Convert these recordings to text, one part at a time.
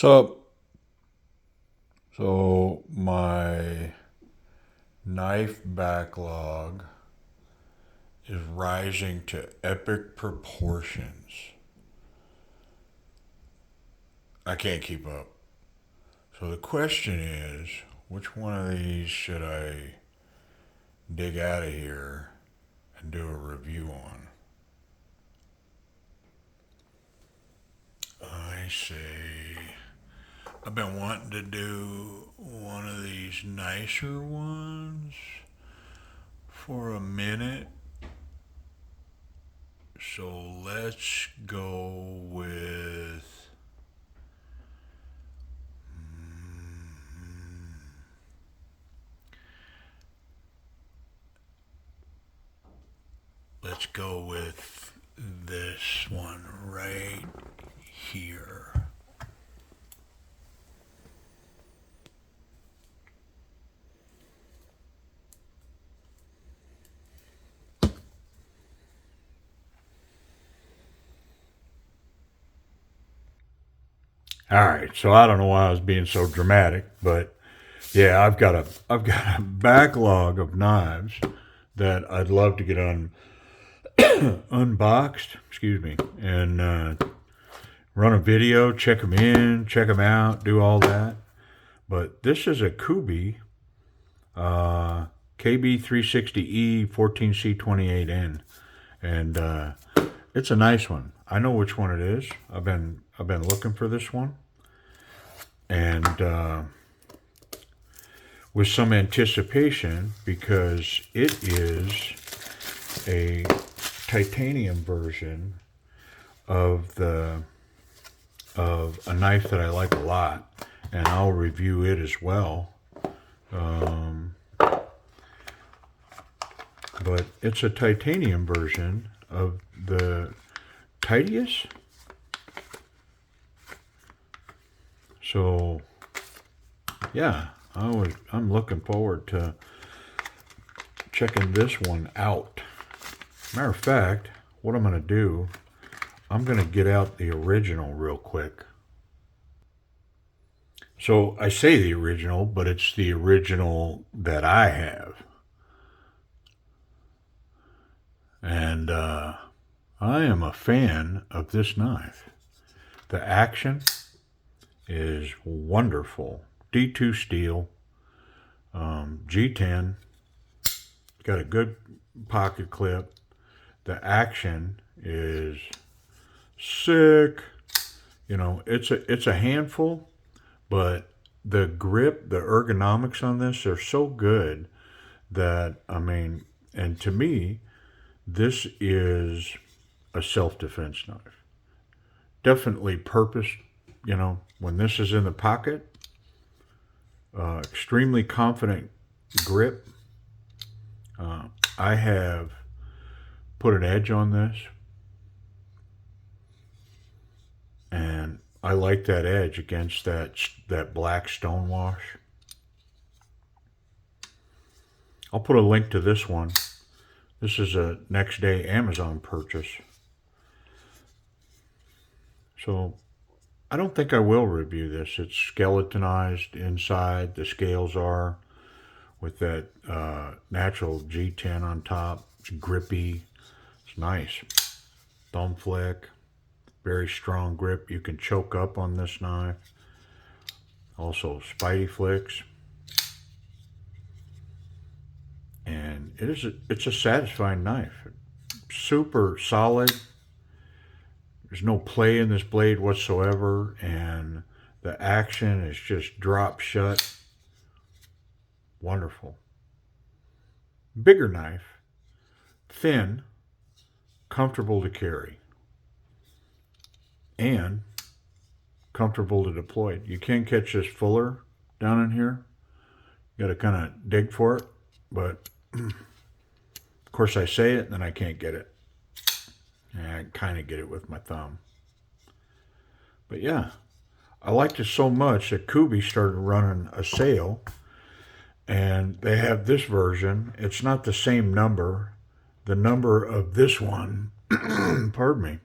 So, so my knife backlog is rising to epic proportions. I can't keep up. So the question is, which one of these should I dig out of here and do a review on? I say I've been wanting to do one of these nicer ones for a minute. So let's go with let's go with this one right here. All right, so I don't know why I was being so dramatic, but yeah, I've got a backlog of knives that I'd love to get unboxed, excuse me, and run a video, check them in, check them out, do all that. But this is a KUBEY KB360E 14C28N, and it's a nice one. I know which one it is. I've been looking for this one, and with some anticipation, because it is a titanium version of a knife that I like a lot, and I'll review it as well. But it's a titanium version of the Titius. So yeah, I'm looking forward to checking this one out. Matter of fact, what I'm going to do, I'm going to get out the original real quick. So I say the original, but it's the original that I have. And I am a fan of this knife. The action is wonderful. D2 steel, G10, got a good pocket clip. The action is sick. You know, it's a handful, but the grip, the ergonomics on this are so good that, I mean, and to me, this is a self-defense knife. Definitely purpose, you know, when this is in the pocket, extremely confident grip. I have put an edge on this, and I like that edge against that black stonewash. I'll put a link to this one. This is a next day Amazon purchase. So I don't think I will review this. It's skeletonized inside. The scales are with that natural G10 on top. It's grippy. It's nice. Thumb flick. Very strong grip. You can choke up on this knife. Also spidey flicks. And it's a satisfying knife. Super solid. There's no play in this blade whatsoever, and the action is just drop shut. Wonderful. Bigger knife, thin, comfortable to carry, and comfortable to deploy. You can catch this fuller down in here. You got to kind of dig for it, but of course I say it and then I can't get it. And I kind of get it with my thumb. But yeah, I liked it so much that KUBEY started running a sale, and they have this version. It's not the same number. The number of this one, pardon me,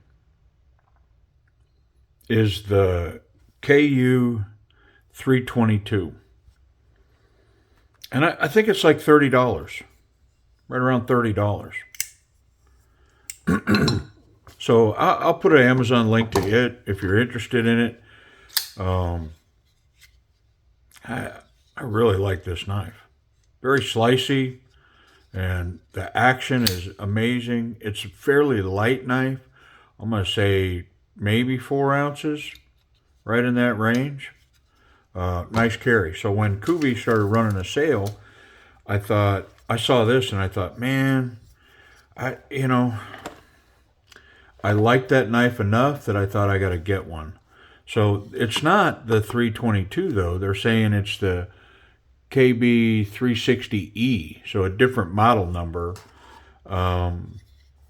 is the KU322. And I think it's like $30, right around $30. So I'll put an Amazon link to it if you're interested in it. I really like this knife. Very slicey, and the action is amazing. It's a fairly light knife. I'm going to say maybe 4 ounces, right in that range. Nice carry. So when KUBEY started running a sale, I saw this and I thought, man, I like that knife enough that I thought I got to get one. So it's not the 322 though. They're saying it's the KB360E, so a different model number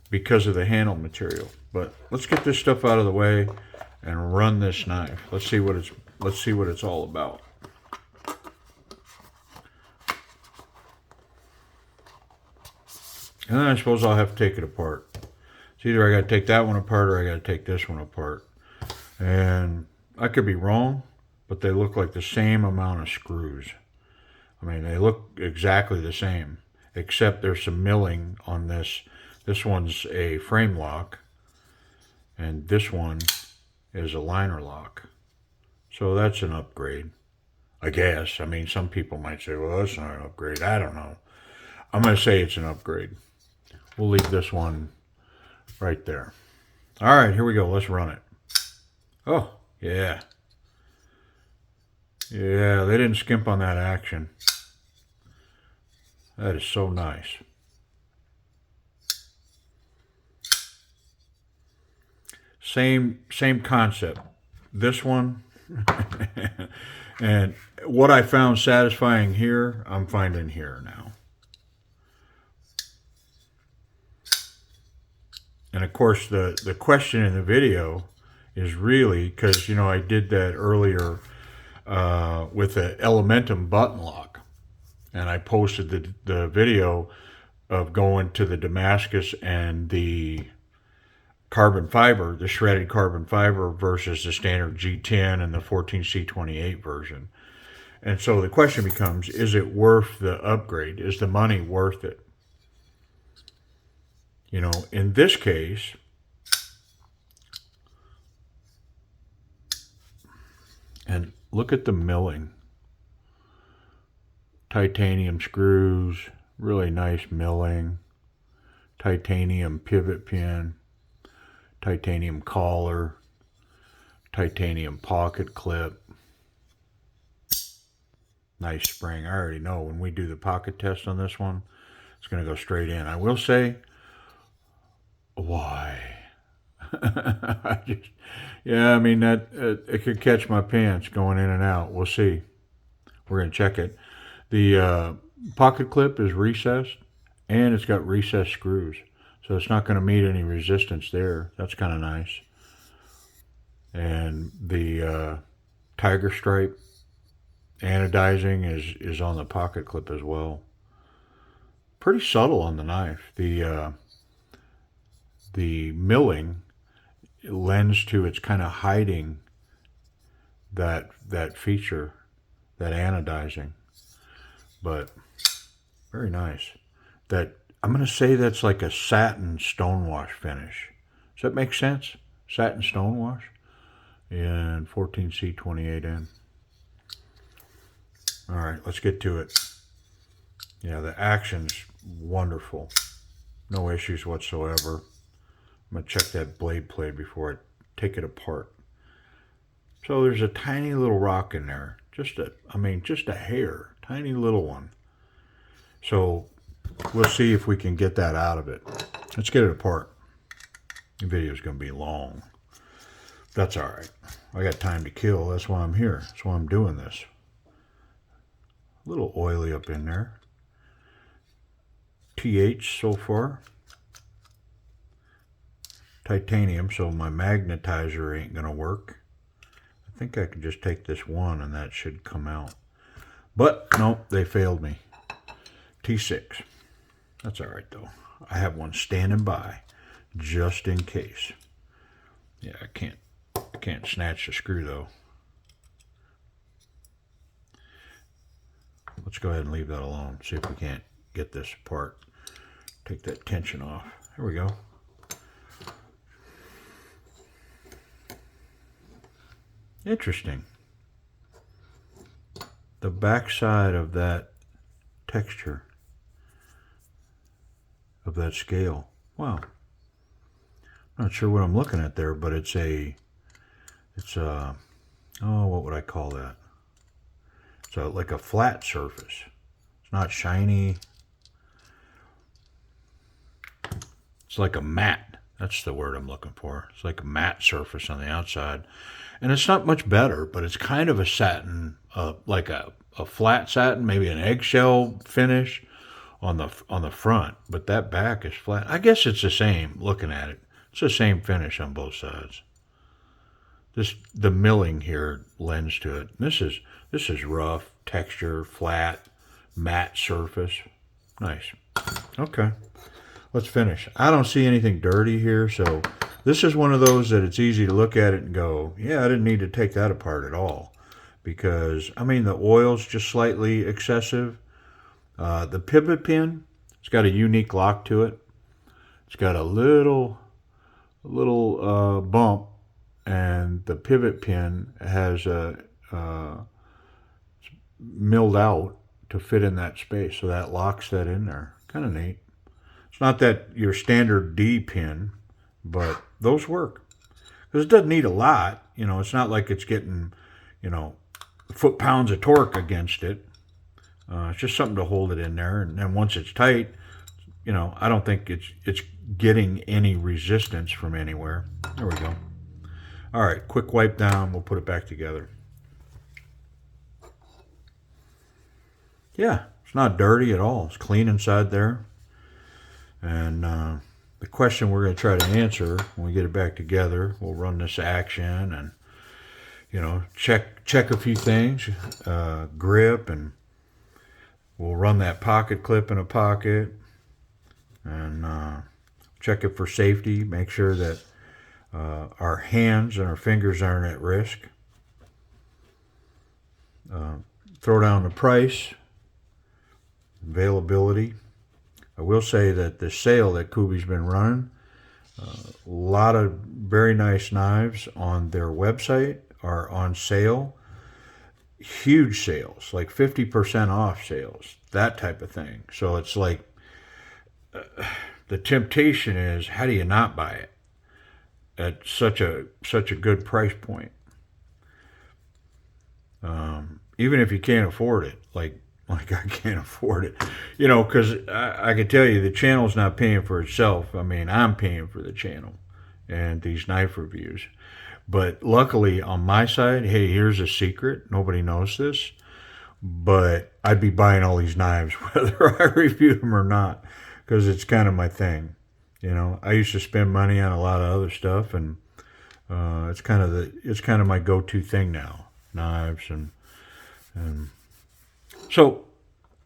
because of the handle material. But let's get this stuff out of the way and run this knife. Let's see what it's all about. And then I suppose I'll have to take it apart. It's either I got to take that one apart or I got to take this one apart. And I could be wrong, but they look like the same amount of screws. I mean, they look exactly the same, except there's some milling on this. This one's a frame lock, and this one is a liner lock. So that's an upgrade, I guess. I mean, some people might say, well, that's not an upgrade. I don't know. I'm going to say it's an upgrade. We'll leave this one right there. All right, here we go. Let's run it. Oh, yeah. Yeah, they didn't skimp on that action. That is so nice. Same concept. This one, and what I found satisfying here, I'm finding here now. And of course, the question in the video is really, because, you know, I did that earlier with the Elementum button lock. And I posted the video of going to the Damascus and the carbon fiber, the shredded carbon fiber versus the standard G10 and the 14C28 version. And so the question becomes, is it worth the upgrade? Is the money worth it? You know, in this case, and look at the milling. Titanium screws, really nice milling. Titanium pivot pin. Titanium collar. Titanium pocket clip. Nice spring. I already know when we do the pocket test on this one, it's going to go straight in. I will say, why? Yeah, I mean, that it could catch my pants going in and out. We'll see. We're going to check it. The pocket clip is recessed, and it's got recessed screws. So it's not going to meet any resistance there. That's kind of nice. And the tiger stripe anodizing is on the pocket clip as well. Pretty subtle on the knife. The milling lends to, it's kind of hiding that feature, that anodizing. But very nice. That, I'm going to say that's like a satin stonewash finish. Does that make sense? Satin stonewash in 14C28N. All right, let's get to it. Yeah, the action's wonderful. No issues whatsoever. I'm going to check that blade play before I take it apart. So there's a tiny little rock in there. Just a hair. Tiny little one. So we'll see if we can get that out of it. Let's get it apart. The video's going to be long. That's all right. I got time to kill. That's why I'm here. That's why I'm doing this. A little oily up in there. TH so far. Titanium, so my magnetizer ain't going to work. I think I could just take this one and that should come out. But nope, they failed me. T6. That's all right though. I have one standing by just in case. Yeah, I can't snatch the screw though. let's go ahead and leave that alone. See if we can't get this apart. Take that tension off. There we go. Interesting. The backside of that texture of that scale. Wow. Not sure what I'm looking at there, but it's a, oh, what would I call that? It's like a flat surface. It's not shiny. It's like a matte. That's the word I'm looking for. It's like a matte surface on the outside. And it's not much better, but it's kind of a satin, like a flat satin, maybe an eggshell finish on the front. But that back is flat. I guess it's the same looking at it. It's the same finish on both sides. The milling here lends to it. This is rough, texture, flat, matte surface. Nice. Okay. Let's finish. I don't see anything dirty here, so this is one of those that it's easy to look at it and go, yeah, I didn't need to take that apart at all. Because, I mean, the oil's just slightly excessive. The pivot pin, it's got a unique lock to it. It's got a little bump, and the pivot pin has milled out to fit in that space, so that locks that in there. Kind of neat. It's not that your standard D pin, but those work. Because it doesn't need a lot. You know, it's not like it's getting, you know, foot-pounds of torque against it. It's just something to hold it in there. And then once it's tight, you know, I don't think it's getting any resistance from anywhere. There we go. All right, quick wipe down. We'll put it back together. Yeah, it's not dirty at all. It's clean inside there. And the question we're going to try to answer when we get it back together, we'll run this action and, you know, check a few things, grip, and we'll run that pocket clip in a pocket and check it for safety. Make sure that our hands and our fingers aren't at risk. Throw down the price, availability. I will say that the sale that KUBEY's been running, a lot of very nice knives on their website are on sale. Huge sales, like 50% off sales, that type of thing. So it's like the temptation is, how do you not buy it at such a good price point? Even if you can't afford it, like I can't afford it, you know, because I can tell you the channel's not paying for itself. I mean, I'm paying for the channel and these knife reviews. But luckily on my side, hey, here's a secret. Nobody knows this, but I'd be buying all these knives whether I review them or not, because it's kind of my thing. You know, I used to spend money on a lot of other stuff, and it's kind of my go-to thing now, knives and so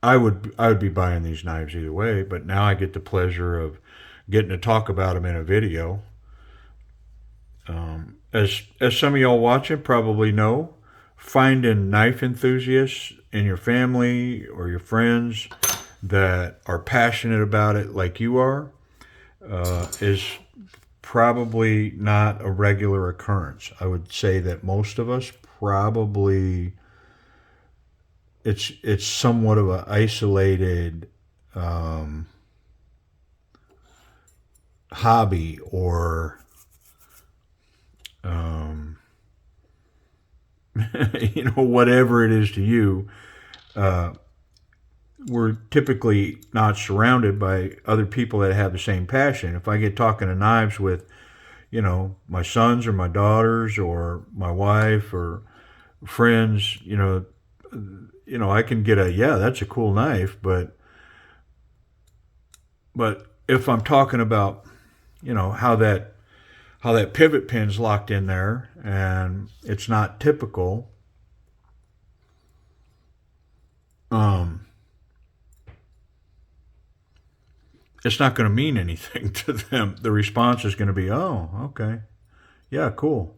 I would be buying these knives either way, but now I get the pleasure of getting to talk about them in a video. As some of y'all watching probably know, finding knife enthusiasts in your family or your friends that are passionate about it like you are is probably not a regular occurrence. I would say that most of us probably, it's somewhat of an isolated hobby, or you know, whatever it is to you. We're typically not surrounded by other people that have the same passion. If I get talking to knives with, you know, my sons or my daughters or my wife or friends, you know, I can get a, yeah, that's a cool knife, but if I'm talking about, you know, how that pivot pin's locked in there and it's not typical, it's not going to mean anything to them. The response is going to be, oh, okay, yeah, cool.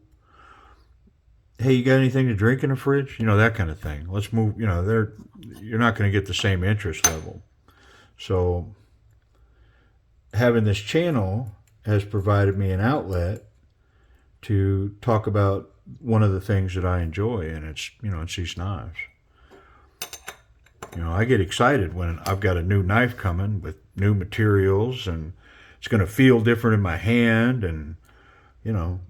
hey, you got anything to drink in the fridge? You know, that kind of thing. Let's move, you know, you're not going to get the same interest level. So having this channel has provided me an outlet to talk about one of the things that I enjoy, and it's, you know, it's these knives. You know, I get excited when I've got a new knife coming with new materials, and it's going to feel different in my hand, and, you know,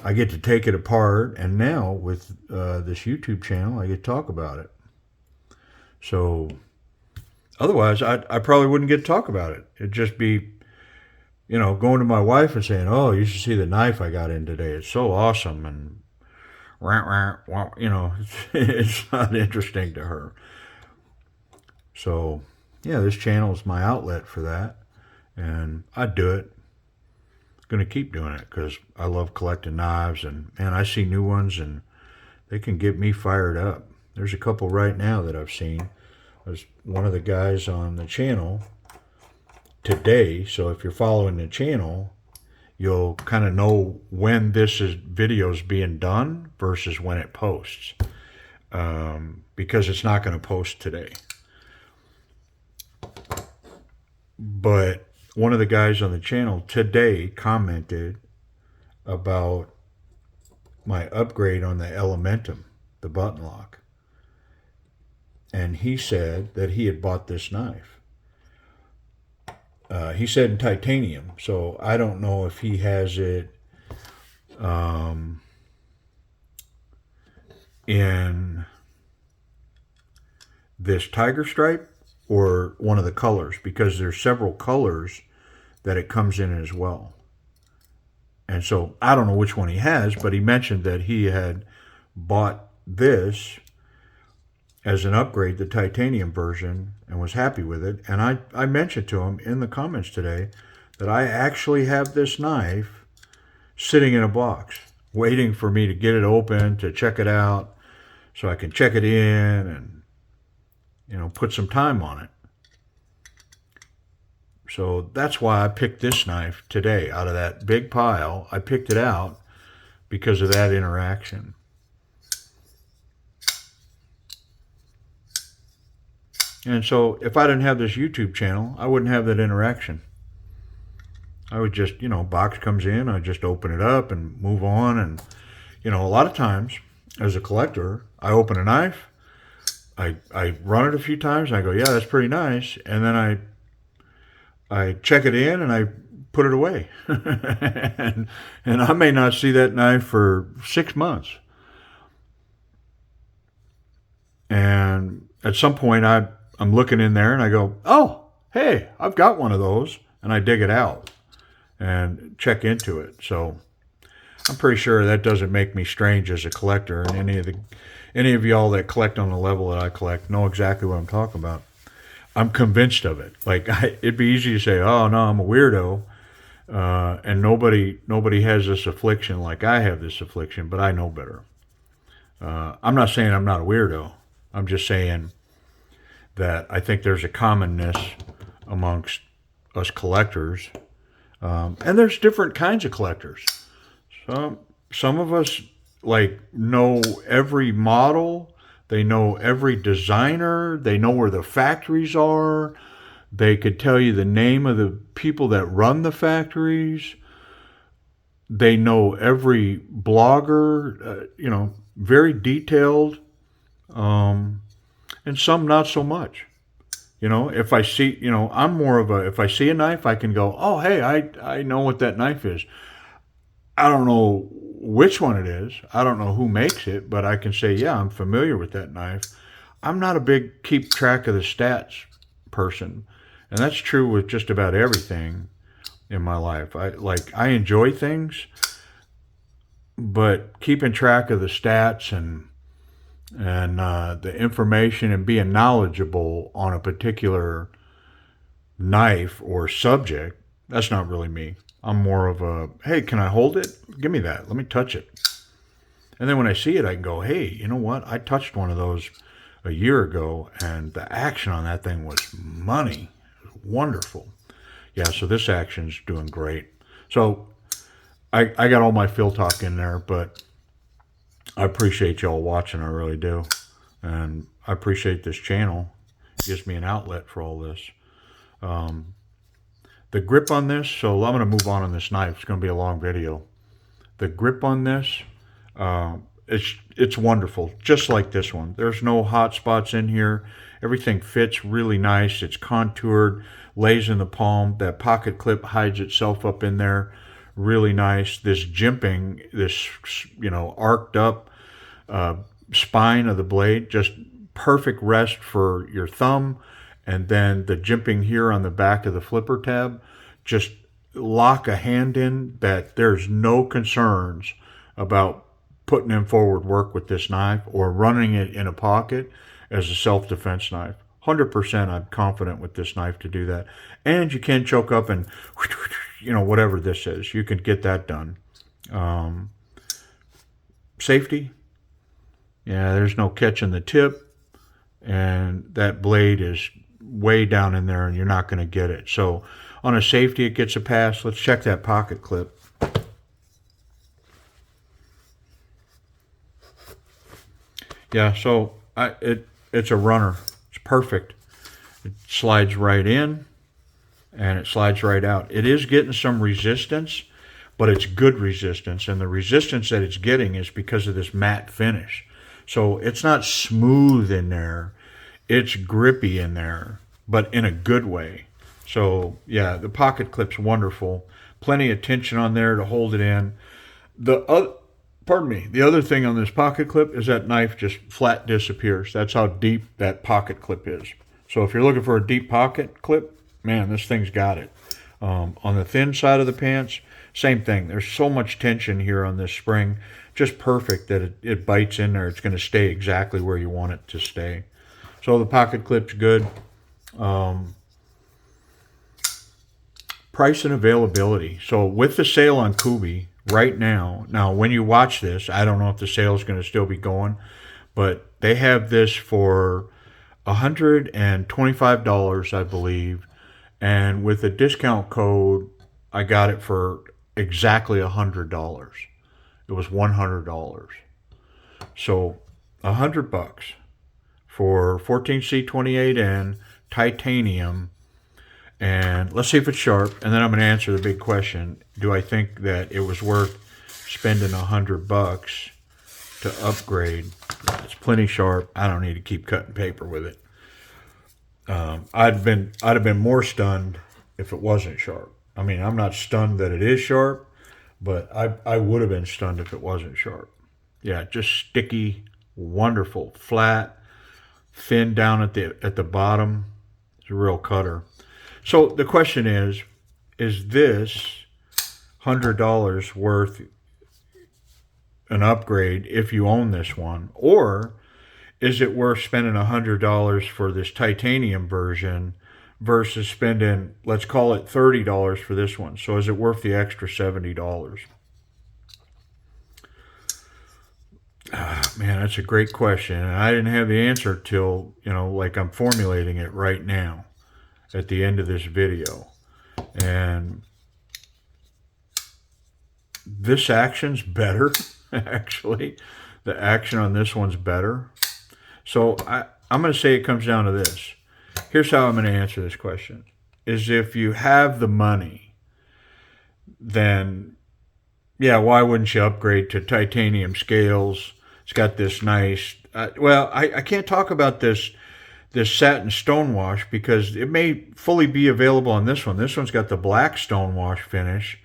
I get to take it apart, and now with this YouTube channel, I get to talk about it. So otherwise, I probably wouldn't get to talk about it. It'd just be, you know, going to my wife and saying, oh, you should see the knife I got in today. It's so awesome. And, you know, it's not interesting to her. So, yeah, this channel is my outlet for that. And I do it. Going to keep doing it because I love collecting knives. And, man, I see new ones and they can get me fired up. There's a couple right now that I've seen. There's one of the guys on the channel today, so if you're following the channel, you'll kind of know when video is being done versus when it posts, because it's not going to post today. But one of the guys on the channel today commented about my upgrade on the Elementum, the button lock, and he said that he had bought this knife. He said in titanium, so I don't know if he has it in this tiger stripe or one of the colors, because there's several colors that it comes in as well. And so I don't know which one he has, but he mentioned that he had bought this as an upgrade, the titanium version, and was happy with it. And I mentioned to him in the comments today that I actually have this knife sitting in a box, waiting for me to get it open, to check it out, so I can check it in and, you know, put some time on it. So that's why I picked this knife today out of that big pile. I picked it out because of that interaction. And so if I didn't have this YouTube channel, I wouldn't have that interaction. I would just, you know, box comes in, I just open it up and move on. And, you know, a lot of times as a collector, I open a knife, I run it a few times, and I go, yeah, that's pretty nice. And then I check it in and I put it away. and I may not see that knife for 6 months. And at some point I'm looking in there and I go, oh, hey, I've got one of those. And I dig it out and check into it. So I'm pretty sure that doesn't make me strange as a collector. And any of y'all that collect on the level that I collect know exactly what I'm talking about. I'm convinced of it. Like, it'd be easy to say, oh, no, I'm a weirdo. And nobody has this affliction like I have this affliction, but I know better. I'm not saying I'm not a weirdo. I'm just saying that I think there's a commonness amongst us collectors. And there's different kinds of collectors. Some of us, like, know every model. They know every designer. They know where the factories are. They could tell you the name of the people that run the factories. They know every blogger, you know, very detailed. And some not so much. You know, if I see, you know, I'm more of if I see a knife, I can go, oh, hey, I know what that knife is. I don't know which one it is. I don't know who makes it, but I can say, yeah, I'm familiar with that knife. I'm not a big keep track of the stats person. And that's true with just about everything in my life. I enjoy things, but keeping track of the stats and the information and being knowledgeable on a particular knife or subject, that's not really me. I'm more of a, hey, can I hold it? Give me that. Let me touch it. And then when I see it, I can go, hey, you know what? I touched one of those a year ago, and the action on that thing was money. It was wonderful. Yeah, so this action's doing great. So I got all my fill talk in there, but I appreciate y'all watching. I really do. And I appreciate this channel. It gives me an outlet for all this. The grip on this, so I'm going to move on this knife. It's going to be a long video. The grip on this, it's wonderful, just like this one. There's no hot spots in here. Everything fits really nice. It's contoured, lays in the palm. That pocket clip hides itself up in there. Really nice. This jimping, this, arced up spine of the blade, just perfect rest for your thumb. And then the jimping here on the back of the flipper tab, just lock a hand in that there's no concerns about putting in forward work with this knife or running it in a pocket as a self-defense knife. 100% I'm confident with this knife to do that. And you can choke up and, whatever this is, you can get that done. Safety, yeah, there's no catching the tip, and that blade is way down in there and you're not going to get it. So on a safety, it gets a pass. Let's check that pocket clip. Yeah, so it's a runner. It's perfect. It slides right in and it slides right out. It is getting some resistance, but it's good resistance. And the resistance that it's getting is because of this matte finish. So it's not smooth in there. It's grippy in there, but in a good way. So yeah, the pocket clip's wonderful. Plenty of tension on there to hold it in. The other thing on this pocket clip is that knife just flat disappears. That's how deep that pocket clip is. So if you're looking for a deep pocket clip, man, this thing's got it. On the thin side of the pants, same thing. There's so much tension here on this spring. Just perfect that it bites in there. It's going to stay exactly where you want it to stay. So the pocket clip's good. Price and availability. So with the sale on KUBEY right now when you watch this, I don't know if the sale is going to still be going, but they have this for $125, I believe. And with a discount code, I got it for exactly $100. It was $100. So $100 for 14C28N titanium. And let's see if it's sharp. And then I'm going to answer the big question. Do I think that it was worth spending $100 to upgrade? It's plenty sharp. I don't need to keep cutting paper with it. I'd have been more stunned if it wasn't sharp. I mean, I'm not stunned that it is sharp, but I would have been stunned if it wasn't sharp. Yeah, just sticky, wonderful, flat, thin down at the bottom. It's a real cutter. So the question is this $100 worth an upgrade if you own this one? Or is it worth spending $100 for this titanium version versus spending, let's call it $30 for this one? So is it worth the extra $70? Man, that's a great question. And I didn't have the answer till, like I'm formulating it right now at the end of this video. And this action's better, actually. The action on this one's better. So I'm going to say it comes down to this. Here's how I'm going to answer this question. Is if you have the money, then, yeah, why wouldn't you upgrade to titanium scales? It's got this nice, I can't talk about this satin stonewash because it may fully be available on this one. This one's got the black stonewash finish.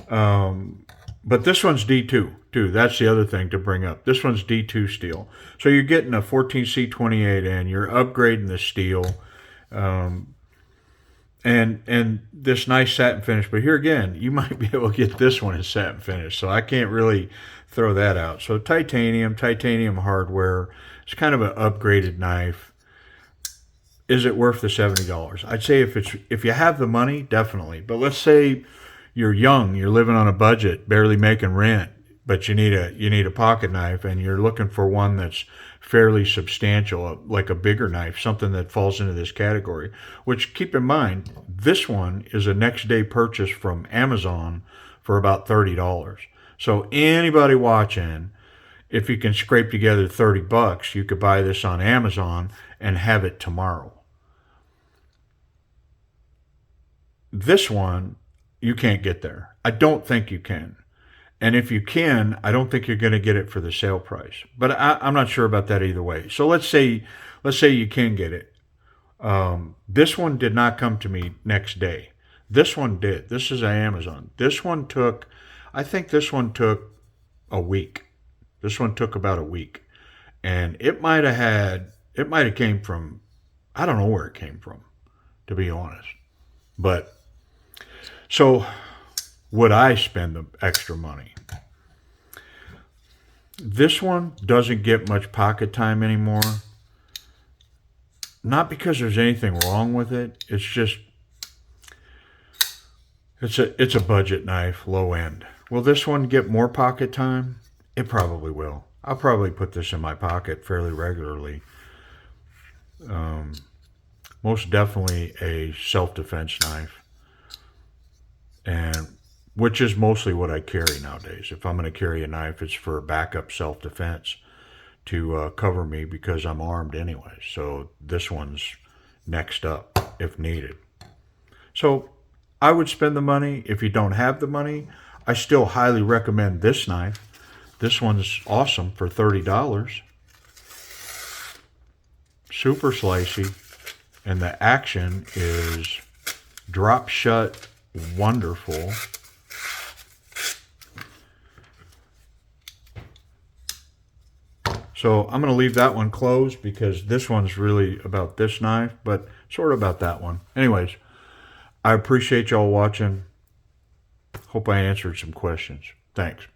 But this one's D2 too. That's the other thing to bring up. This one's D2 steel. So you're getting a 14C28N. You're upgrading the steel. And this nice satin finish. But here again, you might be able to get this one in satin finish. So I can't really throw that out. So titanium hardware. It's kind of an upgraded knife. Is it worth the $70? I'd say if you have the money, definitely. But let's say you're young, you're living on a budget, barely making rent, but you need a pocket knife, and you're looking for one that's fairly substantial, like a bigger knife, something that falls into this category. Which, keep in mind, this one is a next day purchase from Amazon for about $30. So anybody watching, if you can scrape together 30 bucks, you could buy this on Amazon and have it tomorrow. This one, you can't get there. I don't think you can. And if you can, I don't think you're going to get it for the sale price. But I'm not sure about that either way. So let's say you can get it. This one did not come to me next day. This one did. This is Amazon. I think this one took a week. This one took about a week. And it might have came from, I don't know where it came from, to be honest. But, so, would I spend the extra money? This one doesn't get much pocket time anymore. Not because there's anything wrong with it. It's just, it's a budget knife, low end. Will this one get more pocket time? It probably will. I'll probably put this in my pocket fairly regularly. Most definitely a self-defense knife. And which is mostly what I carry nowadays. If I'm going to carry a knife, it's for backup self-defense to cover me because I'm armed anyway. So this one's next up if needed. So I would spend the money. If you don't have the money, I still highly recommend this knife. This one's awesome for $30. Super slicey. And the action is drop shut, wonderful. So I'm going to leave that one closed because this one's really about this knife, but sort of about that one. Anyways, I appreciate y'all watching. Hope I answered some questions. Thanks.